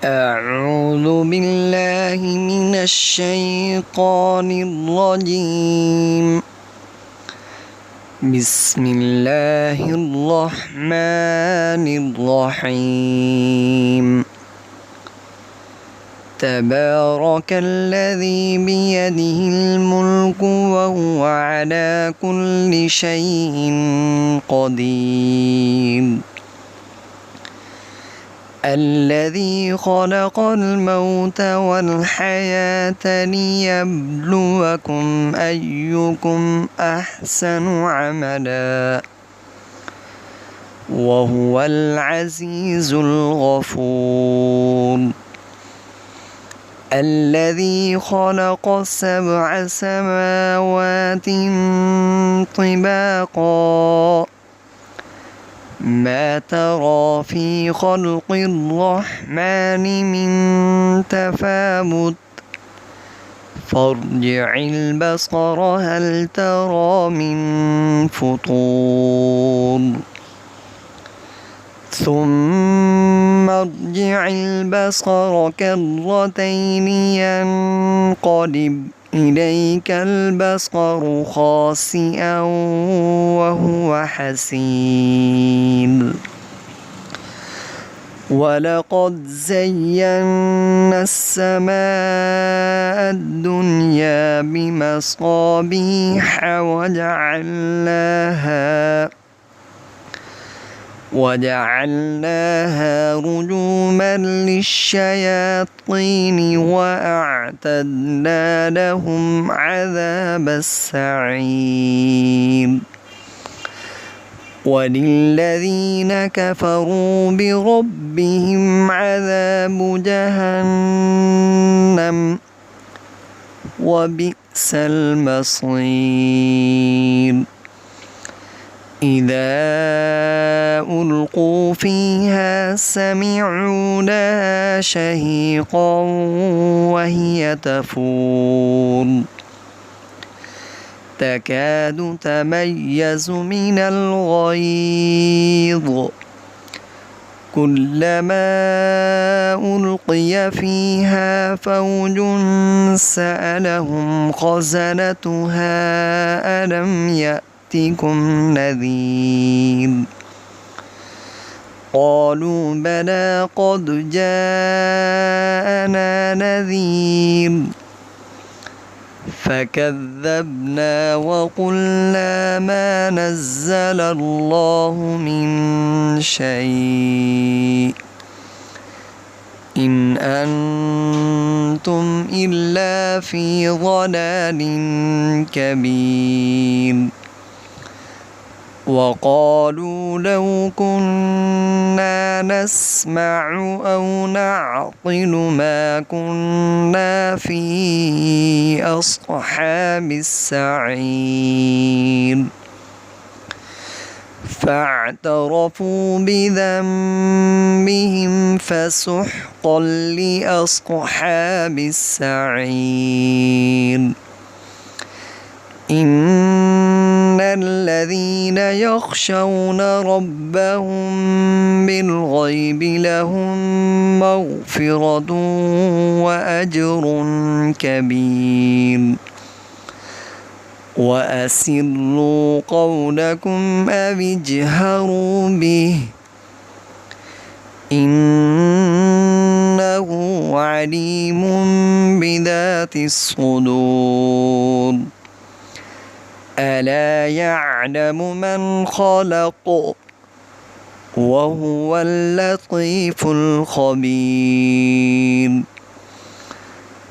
أعوذ بالله من الشيطان الرجيم. بسم الله الرحمن الرحيم. تبارك الذي بيده الملك وهو على كل شيء قدير. الذي خلق الموت والحياة ليبلوكم أيكم أحسن عملا وهو العزيز الغفور. الذي خلق 7 سماوات طباقا ما ترى في خلق الرحمن من تفاوت فارجع البصر هل ترى من فطور ثم ارجع البصر كرتين ينقلب إليك البصر خاسئا وهو حسير. ولقد زينا السماء الدنيا بمصابيح وجعلناها رجوما للشياطين وأعتدنا لهم عذاب السعير. وللذين كفروا بربهم عذاب جهنم وبئس المصير. إذا ألقوا فيها سمعوا لها شهيقا وهي تفور تكاد تميز من الغيظ كلما ألقي فيها فوج سألهم خزنتها ألم يأتكم نذير قالوا بلى قد جاءنا نذير فكذبنا وقلنا ما نزل الله من شيء إن أنتم إلا في ضلال كبير. وقالوا لو كنا نسمع أو نعقل ما كنا في أصحاب السعير فاعترفوا بذنبهم فسحقا لأصحاب السعير. إن الذين يخشون ربهم بالغيب لهم مغفرة وأجر كبير. وأسروا قولكم أو اجهروا به إنه عليم بذات الصدور. ألا يعلم من خلق وهو اللطيف الخبير.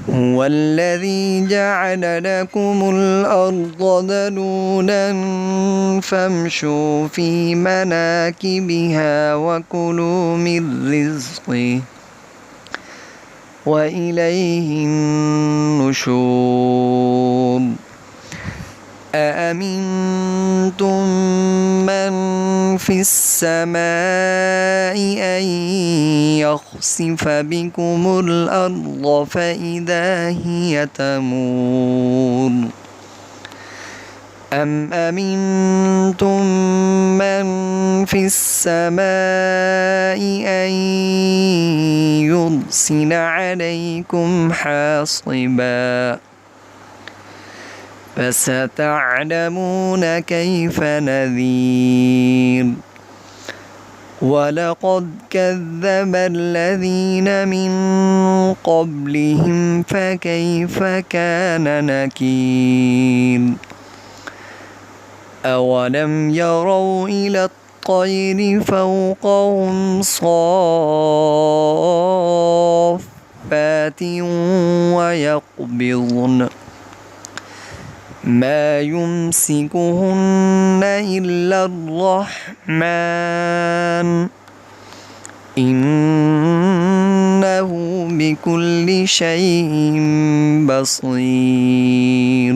هو الذي جعل لكم الأرض ذلولا فامشوا في مناكبها وكلوا من رزقه وإليه النشور. أأمنتم من في السماء أن يخسف بكم الأرض فإذا هي تمور أم أمنتم من في السماء أن يرسل عليكم حاصبا فستعلمون كيف نذير ولقد كذب الذين من قبلهم فكيف كان نكير أولم يروا إلى الطير فوقهم صافات ويقبضن ما يمسكهن إلا الرحمن إنه بكل شيء بصير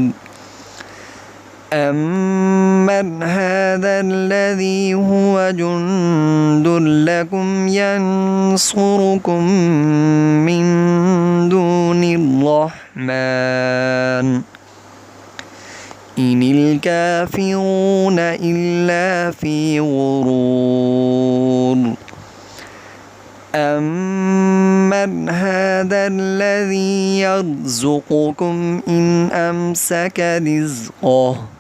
أمن هذا الذي هو جند لكم ينصركم من دون الرحمن إن الكافرون إلا في غرور أمن هذا الذي يرزقكم إن أمسك رزقه